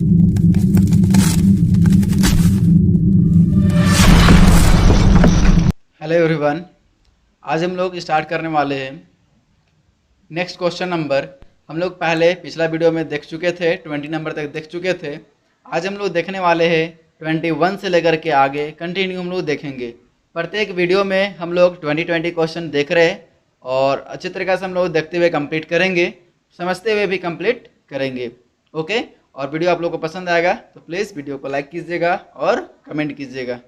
Hello everyone, आज हम लोग स्टार्ट करने वाले हैं नेक्स्ट क्वेश्चन नंबर। हम लोग पहले पिछला वीडियो में देख चुके थे, 20 नंबर तक देख चुके थे। आज हम लोग देखने वाले हैं 21 से लेकर के आगे कंटिन्यू हम लोग देखेंगे। प्रत्येक वीडियो में हम लोग 20 क्वेश्चन देख रहे हैं और अच्छी तरीके से हम लोग देखते हुए कंप्लीट करेंगे, समझते हुए भी कंप्लीट करेंगे। ओके, और वीडियो आप लोग को पसंद आएगा तो प्लीज़ वीडियो को लाइक कीजिएगा और कमेंट कीजिएगा।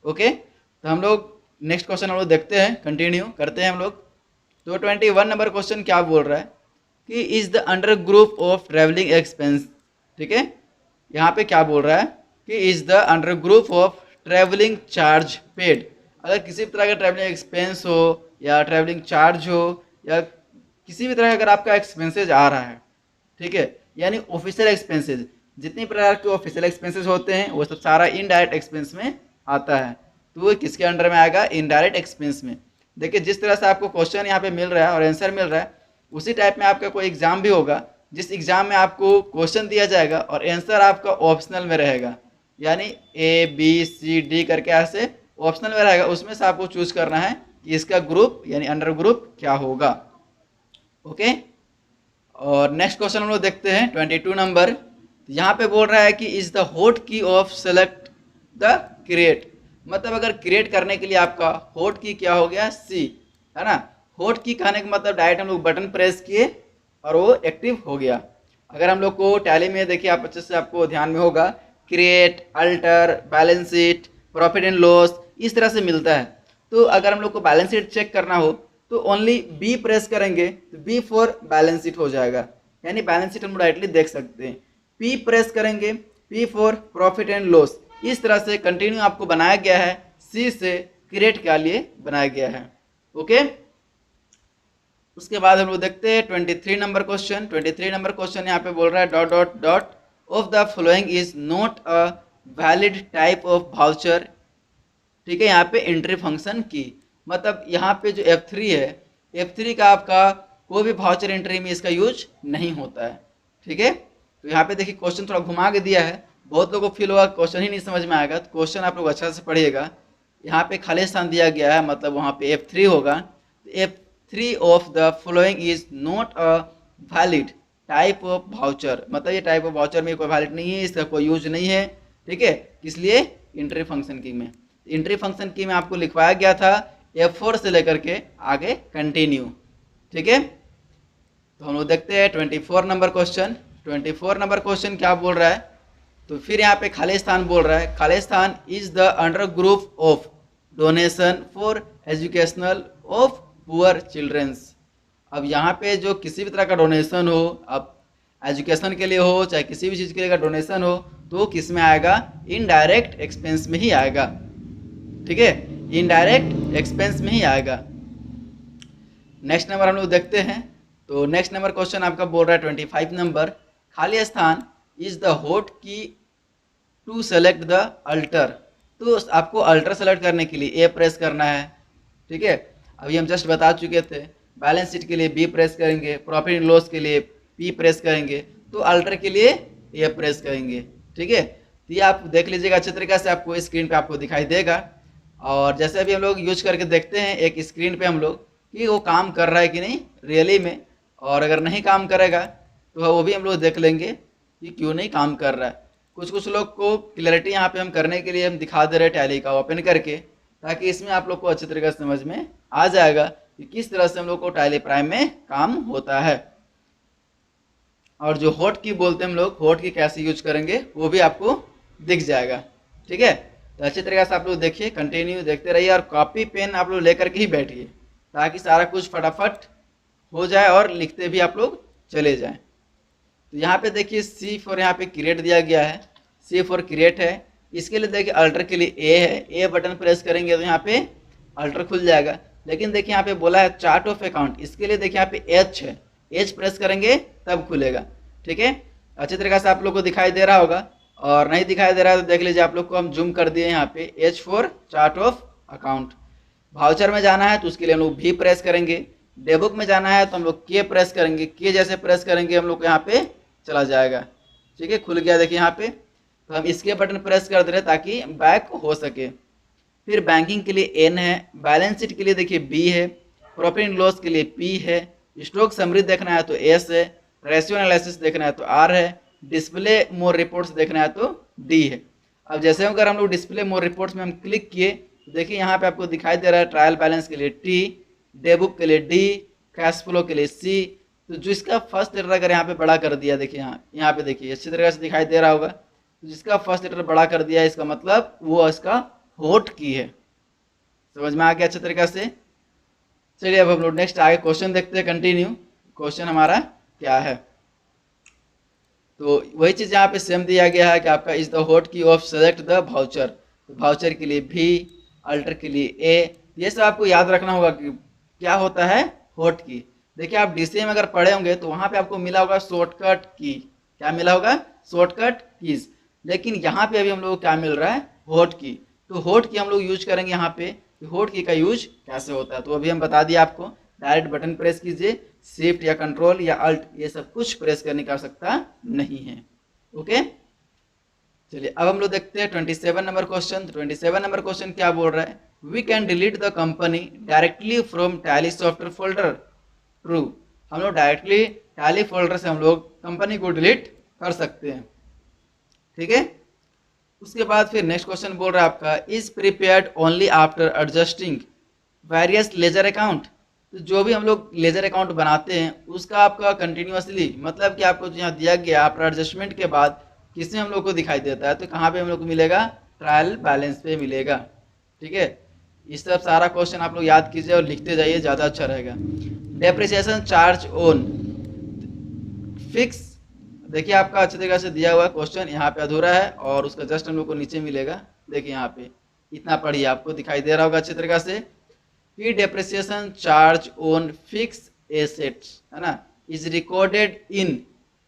ओके, तो हम लोग नेक्स्ट क्वेश्चन हम लोग देखते हैं, कंटिन्यू करते हैं हम लोग। तो 21 नंबर क्वेश्चन क्या बोल रहा है कि is the under group of travelling expense. ठीक है, यहाँ पे क्या बोल रहा है कि is the under group of travelling charge paid. अगर किसी भी तरह का ट्रैवलिंग एक्सपेंस हो या ट्रैवलिंग चार्ज हो या किसी भी तरह का अगर आपका एक्सपेंसेज आ रहा है, ठीक है, यानी ऑफिशियल एक्सपेंसेज, जितनी प्रकार के ऑफिशियल एक्सपेंसेज होते हैं वो सब सारा इनडायरेक्ट एक्सपेंस में आता है। तो वो किसके अंडर में आएगा? इनडायरेक्ट एक्सपेंस में। देखिए, जिस तरह से आपको क्वेश्चन यहाँ पे मिल रहा है और आंसर मिल रहा है, उसी टाइप में आपका कोई एग्जाम भी होगा जिस एग्जाम में आपको क्वेश्चन दिया जाएगा और आंसर आपका ऑप्शनल में रहेगा, यानी ABCD करके ऐसे ऑप्शनल में रहेगा। उसमें से आपको चूज करना है कि इसका ग्रुप यानी अंडर ग्रुप क्या होगा। ओके, और नेक्स्ट क्वेश्चन हम लोग देखते हैं 22 नंबर। यहाँ पे बोल रहा है कि इज द होट की ऑफ सेलेक्ट द क्रिएट। मतलब अगर क्रिएट करने के लिए आपका होट की क्या हो गया? C, है ना। होट की कहने का मतलब डायरेक्ट हम लोग बटन प्रेस किए और वो एक्टिव हो गया। अगर हम लोग को टैली में देखिए, आप अच्छे से आपको ध्यान में होगा, create, alter, balance sheet, profit and loss, इस तरह से मिलता है। तो अगर हम लोग को बैलेंस शीट चेक करना हो तो ओनली B प्रेस करेंगे तो B फॉर बैलेंस शीट हो जाएगा, यानी बैलेंस शीट हम डायरेक्टली देख सकते हैं। P प्रेस करेंगे, P for profit and loss. इस तरह से कंटिन्यू आपको बनाया गया है, C से क्रिएट के लिए बनाया गया है। ओके, उसके बाद हम लोग देखते हैं 23 नंबर क्वेश्चन। 23 नंबर क्वेश्चन यहाँ पे बोल रहा है dot dot dot of the following is not a valid type of voucher. ठीक है, यहाँ पे एंट्री फंक्शन की, मतलब यहाँ पे जो F3 है, F3 का आपका कोई भी वाउचर एंट्री में इसका यूज नहीं होता है। ठीक है, तो यहाँ पे देखिए क्वेश्चन थोड़ा घुमा के दिया है, बहुत लोगों को फील होगा क्वेश्चन ही नहीं समझ में आएगा। तो क्वेश्चन आप लोग अच्छा से पढ़िएगा। यहाँ पे खाली स्थान दिया गया है, मतलब वहाँ पे F3 होगा। F3 of the following is not a valid type of voucher, मतलब ये टाइप ऑफ वाउचर में कोई वैलिड नहीं है, इसका कोई यूज नहीं है। ठीक है, इसलिए एंट्री फंक्शन की में, एंट्री फंक्शन की में आपको लिखवाया गया था F4 से लेकर के आगे कंटिन्यू। ठीक है, तो हम लोग देखते हैं 24 नंबर क्वेश्चन। 24 नंबर क्वेश्चन क्या बोल रहा है? तो फिर यहाँ पे खाली स्थान बोल रहा है, खाली स्थान is the under group of donation for educational of poor childrens. अब यहाँ पे जो किसी भी तरह का डोनेशन हो, अब एजुकेशन के लिए हो चाहे किसी भी चीज़ के लिए अगर डोनेशन हो तो किस में आएगा? इनडायरेक्ट एक्सपेंस में ही आएगा। ठीक है, इनडायरेक्ट एक्सपेंस में ही आएगा। नेक्स्ट नंबर हम लोग देखते हैं। तो नेक्स्ट नंबर क्वेश्चन आपका बोल रहा है 25 नंबर, खाली स्थान इज द होट की टू सेलेक्ट द अल्टर। तो आपको अल्टर सेलेक्ट करने के लिए A प्रेस करना है। ठीक है, अभी हम जस्ट बता चुके थे, बैलेंस शीट के लिए B प्रेस करेंगे, प्रॉफिट एंड लॉस के लिए P प्रेस करेंगे, तो अल्टर के लिए A प्रेस करेंगे। ठीक है, तो ये आप देख लीजिएगा अच्छे तरीके से, आपको स्क्रीन पे आपको दिखाई देगा। और जैसे अभी हम लोग यूज करके देखते हैं एक स्क्रीन पे हम लोग कि वो काम कर रहा है कि नहीं रियली में, और अगर नहीं काम करेगा तो वो भी हम लोग देख लेंगे कि क्यों नहीं काम कर रहा है। कुछ लोग को क्लैरिटी यहाँ पे हम करने के लिए हम दिखा दे रहे हैं टैली का ओपन करके, ताकि इसमें आप लोग को अच्छी तरीके से समझ में आ जाएगा कि किस तरह से हम लोग को टैली प्राइम में काम होता है। और जो होट की बोलते हैं हम लोग, होट की कैसे यूज करेंगे वो भी आपको दिख जाएगा। ठीक है, तो अच्छी तरीके से आप लोग देखिए, कंटिन्यू देखते रहिए और कॉपी पेन आप लोग लेकर के ही बैठिए, ताकि सारा कुछ फटाफट हो जाए और लिखते भी आप लोग चले जाएं। तो यहाँ पे देखिए C फॉर यहाँ पे क्रिएट दिया गया है, C फॉर क्रिएट है। इसके लिए देखिए अल्टर के लिए A है, A बटन प्रेस करेंगे तो यहाँ पे अल्टर खुल जाएगा। लेकिन देखिए यहाँ पे बोला है चार्ट ऑफ अकाउंट, इसके लिए देखिए यहाँ पे H है, H प्रेस करेंगे तब खुलेगा। ठीक है, अच्छी तरीके से आप लोग को दिखाई दे रहा होगा, और नहीं दिखाई दे रहा है तो देख लीजिए, आप लोग को हम जूम कर दिए यहाँ पे H for chart of account. Voucher में जाना है तो उसके लिए हम लोग V प्रेस करेंगे, डेबुक में जाना है तो हम लोग K प्रेस करेंगे, K जैसे प्रेस करेंगे हम लोग यहाँ पे चला जाएगा। ठीक है, खुल गया देखिए यहाँ पे। तो हम इसके बटन प्रेस कर दे रहे हैं ताकि बैक हो सके। फिर बैंकिंग के लिए एन है, बैलेंस शीट के लिए देखिए बी है, प्रॉफिट एंड लॉस के लिए पी है, स्टॉक समरी देखना है तो एस है, रेशियो एनालिसिस देखना है तो आर है, डिस्प्ले मोर रिपोर्ट्स देखना है तो डी है। अब जैसे अगर हम लोग डिस्प्ले मोर रिपोर्ट्स में हम क्लिक किए तो देखिए यहाँ पे आपको दिखाई दे रहा है ट्रायल बैलेंस के लिए टी, डे बुक के लिए डी, कैश फ्लो के लिए सी। तो जो इसका फर्स्ट लेटर अगर यहाँ पे बड़ा कर दिया, देखिए यहाँ पे देखिए अच्छी तरह से दिखाई दे रहा होगा, तो जिसका फर्स्ट लेटर बड़ा कर दिया इसका मतलब वो इसका होट की है। समझ में आ गया अच्छे तरीके से। चलिए अब हम लोग नेक्स्ट आगे क्वेश्चन देखते हैं, कंटिन्यू। क्वेश्चन हमारा क्या है, तो वही चीज यहाँ पे सेम दिया गया है कि आपका इज द होट की ऑफ सेलेक्ट द वाउचर। तो वाउचर के लिए भी, अल्टर के लिए ए। ये सब आपको याद रखना होगा कि क्या होता है होट की। देखिए आप डीसीए में अगर पढ़े होंगे तो वहां पे आपको मिला होगा शॉर्टकट की। क्या मिला होगा? Shortcut keys. लेकिन यहाँ पे अभी हम लोग को क्या मिल रहा है? होट की। तो होट की हम लोग यूज करेंगे यहाँ पे। होट की का यूज कैसे होता है तो अभी हम बता दिया आपको। डायरेक्ट बटन प्रेस कीजिए, शिफ्ट या कंट्रोल या अल्ट ये सब कुछ प्रेस करने की आवश्यकता नहीं है। ओके, चलिए अब हम लोग देखते हैं 27 नंबर क्वेश्चन। 27 नंबर क्वेश्चन क्या बोल रहा है? We can delete the company directly from Tally software folder. True, हम लोग डायरेक्टली टैली फोल्डर से हम लोग कंपनी को डिलीट कर सकते हैं। ठीक है, उसके बाद फिर नेक्स्ट क्वेश्चन बोल रहा है आपका is prepared only after adjusting various ledger account. तो जो भी हम लोग लेजर अकाउंट बनाते हैं उसका आपका कंटिन्यूअसली मतलब कि आपको यहाँ दिया गया आफ्टर एडजस्टमेंट के बाद किसमें हम लोग को दिखाई देता है तो कहाँ पे हम लोग को मिलेगा? ट्रायल बैलेंस पे मिलेगा। ठीक है, इस सब सारा क्वेश्चन आप लोग याद कीजिए और लिखते जाइए, ज़्यादा अच्छा रहेगा। डेप्रिसिएशन चार्ज ऑन फिक्स, देखिए आपका अच्छे तरीके से दिया हुआ क्वेश्चन यहाँ पे अधूरा है और उसका जस्ट हम लोग को नीचे मिलेगा। देखिए यहाँ पे इतना पढ़िए, आपको दिखाई दे रहा होगा अच्छे तरीके से कि depreciation charge on fix assets है ना इज रिकॉर्डेड इन।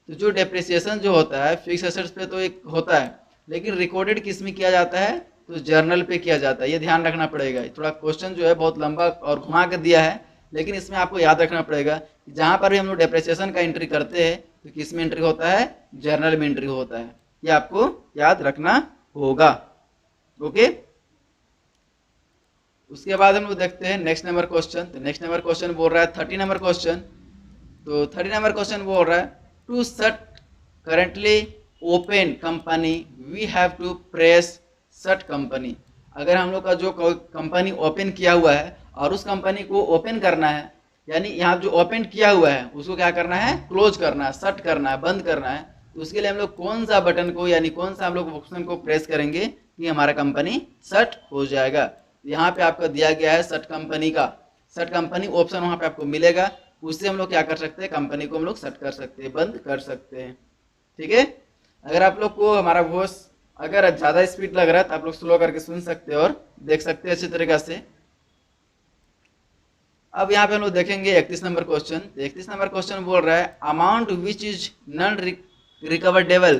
तो जो डेप्रिसिएशन जो होता है फिक्स एसेट्स पे तो एक होता है, लेकिन रिकॉर्डेड किस में किया जाता है? तो जर्नल पे किया जाता है। ये ध्यान रखना पड़ेगा। थोड़ा क्वेश्चन जो है बहुत लंबा और घुमा कर दिया है, लेकिन इसमें आपको याद रखना पड़ेगा कि जहाँ पर भी हम लोग डेप्रिसिएशन का एंट्री करते हैं तो किस में एंट्री होता है? जर्नल में एंट्री होता है। ये आपको याद रखना होगा। ओके, उसके बाद हम लोग देखते हैं नेक्स्ट नंबर क्वेश्चन। तो नेक्स्ट नंबर क्वेश्चन बोल रहा है 30 नंबर क्वेश्चन। तो 30 नंबर क्वेश्चन बोल रहा है to shut currently open company we have to press shut company. अगर हम लोग का जो कंपनी ओपन किया हुआ है और उस कंपनी को ओपन करना है, यानी यहाँ जो ओपन किया हुआ है उसको क्या करना है? क्लोज करना है, शट करना है, बंद करना है। तो उसके लिए हम लोग कौन सा बटन को यानी कौन सा हम लोग ऑप्शन को प्रेस करेंगे कि हमारा कंपनी शट हो जाएगा? यहाँ पे आपका दिया गया है शट कंपनी का। शट कंपनी ऑप्शन वहाँ पे आपको मिलेगा, उससे हम लोग क्या कर सकते हैं? कंपनी को हम लोग शट कर सकते हैं, बंद कर सकते हैं। ठीक है, अगर आप लोग को हमारा वॉइस अगर ज़्यादा स्पीड लग रहा है तो आप लोग स्लो करके सुन सकते हैं और देख सकते हैं अच्छी तरीके से। अब यहाँ पे हम लोग देखेंगे 31 नंबर क्वेश्चन। 31 नंबर क्वेश्चन बोल रहा है amount which is non recoverable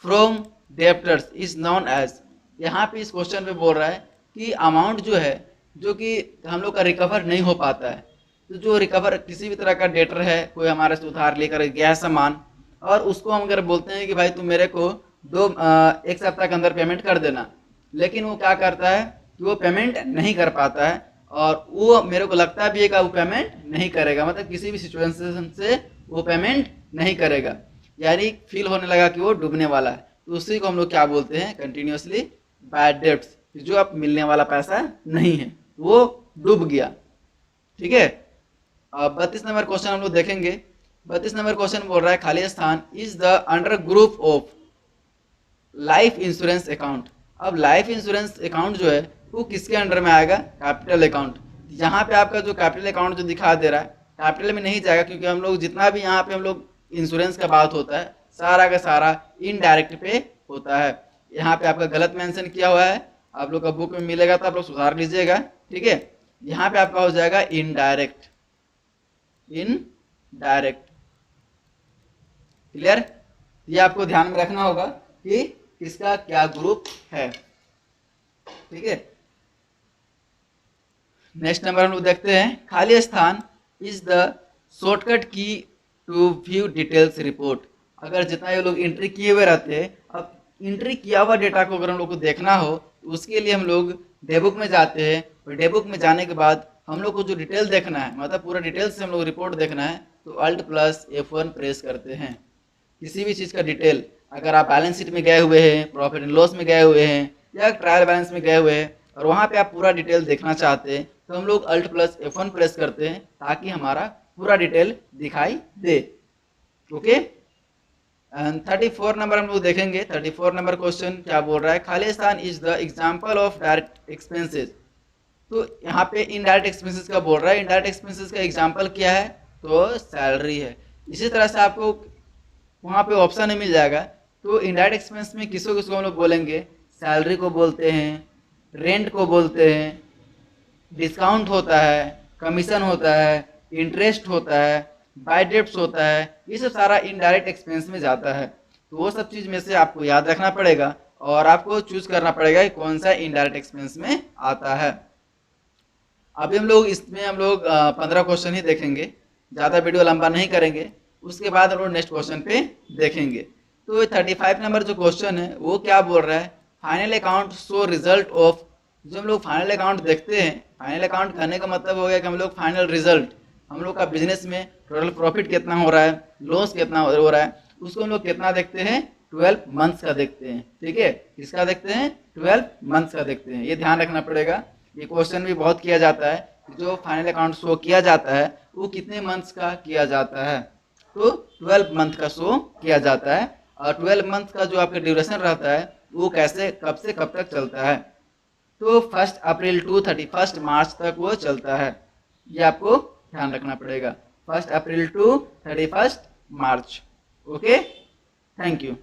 from debtors is known as. यहाँ पे इस क्वेश्चन पे बोल रहा है कि अमाउंट जो है जो कि हम लोग का रिकवर नहीं हो पाता है। तो जो रिकवर किसी भी तरह का डेटर है, कोई हमारे से उधार लेकर गया सामान और उसको हम अगर बोलते हैं कि भाई तुम मेरे को एक सप्ताह के अंदर पेमेंट कर देना, लेकिन वो क्या करता है कि वो पेमेंट नहीं कर पाता है और वो मेरे को लगता भी है कि वो पेमेंट नहीं करेगा, मतलब किसी भी सिचुएशन से वो पेमेंट नहीं करेगा, यानी फील होने लगा कि वो डूबने वाला है। तो उसी को हम लोग क्या बोलते हैं? कंटिन्यूअसली बैड डेट्स, जो अब मिलने वाला पैसा नहीं है, वो डूब गया। ठीक है, अब 32 नंबर क्वेश्चन हम लोग देखेंगे। 32 नंबर क्वेश्चन बोल रहा है खाली स्थान is the under group of life insurance account. अब लाइफ इंश्योरेंस अकाउंट जो है वो किसके अंडर में आएगा? Capital account. यहाँ पे आपका जो कैपिटल अकाउंट जो दिखा दे रहा है कैपिटल में नहीं जाएगा, क्योंकि हम लोग जितना भी यहाँ पे हम लोग इंश्योरेंस का बात होता है सारा का सारा इनडायरेक्ट पे होता है। यहाँ पे आपका गलत मेंशन किया हुआ है, आप लोग का बुक में मिलेगा तो आप लोग सुधार लीजिएगा। ठीक है, यहाँ पे आपका हो जाएगा इनडायरेक्ट। Indirect clear? ये आपको ध्यान में रखना होगा कि किसका क्या ग्रुप है। ठीक है, नेक्स्ट नंबर हम लोग देखते हैं खाली स्थान इज द शॉर्टकट की टू व्यू डिटेल्स रिपोर्ट। अगर जितना ये लोग एंट्री किए हुए रहते हैं, अब एंट्री किया हुआ डेटा को अगर हम लोग को देखना हो तो उसके लिए हम लोग डेबुक में जाते हैं, और डेबुक में जाने के बाद हम लोग को जो डिटेल देखना है, मतलब पूरा डिटेल से हम लोग रिपोर्ट देखना है, तो अल्ट प्लस F1 प्रेस करते हैं। किसी भी चीज़ का डिटेल, अगर आप बैलेंस शीट में गए हुए हैं, प्रॉफिट एंड लॉस में गए हुए हैं, या ट्रायल बैलेंस में गए हुए हैं और वहाँ पे आप पूरा डिटेल देखना चाहते हैं, तो हम लोग अल्ट प्लस F1 प्रेस करते हैं ताकि हमारा पूरा डिटेल दिखाई दे। ओके, 34 नंबर हम लोग देखेंगे। 34 नंबर क्वेश्चन क्या बोल रहा है, खाली स्थान is the example of direct expenses. तो यहाँ पे इनडायरेक्ट एक्सपेंसेस का बोल रहा है। इनडायरेक्ट एक्सपेंसेस का एग्जाम्पल क्या है, तो सैलरी है। इसी तरह से आपको वहाँ पे ऑप्शन मिल जाएगा। तो इनडायरेक्ट एक्सपेंस में किसको किसको हम लोग बोलेंगे, सैलरी को बोलते हैं, रेंट को बोलते हैं, डिस्काउंट होता है, कमीशन होता है, इंटरेस्ट होता है, बाय डेप्ट होता है, ये सब सारा इनडायरेक्ट एक्सपेंस में जाता है। तो वो सब चीज़ में से आपको याद रखना पड़ेगा और आपको चूज करना पड़ेगा कि कौन सा इनडायरेक्ट एक्सपेंस में आता है। अभी हम लोग इसमें 15 क्वेश्चन ही देखेंगे, ज़्यादा वीडियो लंबा नहीं करेंगे। उसके बाद हम लोग नेक्स्ट क्वेश्चन पे देखेंगे। तो 35 नंबर जो क्वेश्चन है वो क्या बोल रहा है, final account show result of. जो हम लोग फाइनल अकाउंट देखते हैं, फाइनल अकाउंट करने का मतलब हो गया कि हम लोग फाइनल रिजल्ट, हम लोग का बिजनेस में टोटल प्रॉफिट कितना हो रहा है, लॉस कितना हो रहा है, उसको हम लोग कितना देखते हैं, 12 मंथ्स का देखते हैं। ठीक है, किसका देखते हैं, 12 मंथ्स का देखते हैं। ये ध्यान रखना पड़ेगा। ये क्वेश्चन भी बहुत किया जाता है, जो फाइनल अकाउंट शो किया जाता है वो कितने मंथ्स का किया जाता है, तो 12 मंथ का शो किया जाता है। और 12 मंथ का जो आपका ड्यूरेशन रहता है वो कैसे, कब से कब तक चलता है, तो 1 अप्रैल टू 31 मार्च तक वो चलता है। ये आपको ध्यान रखना पड़ेगा, 1 April to 31 March. Okay, thank you.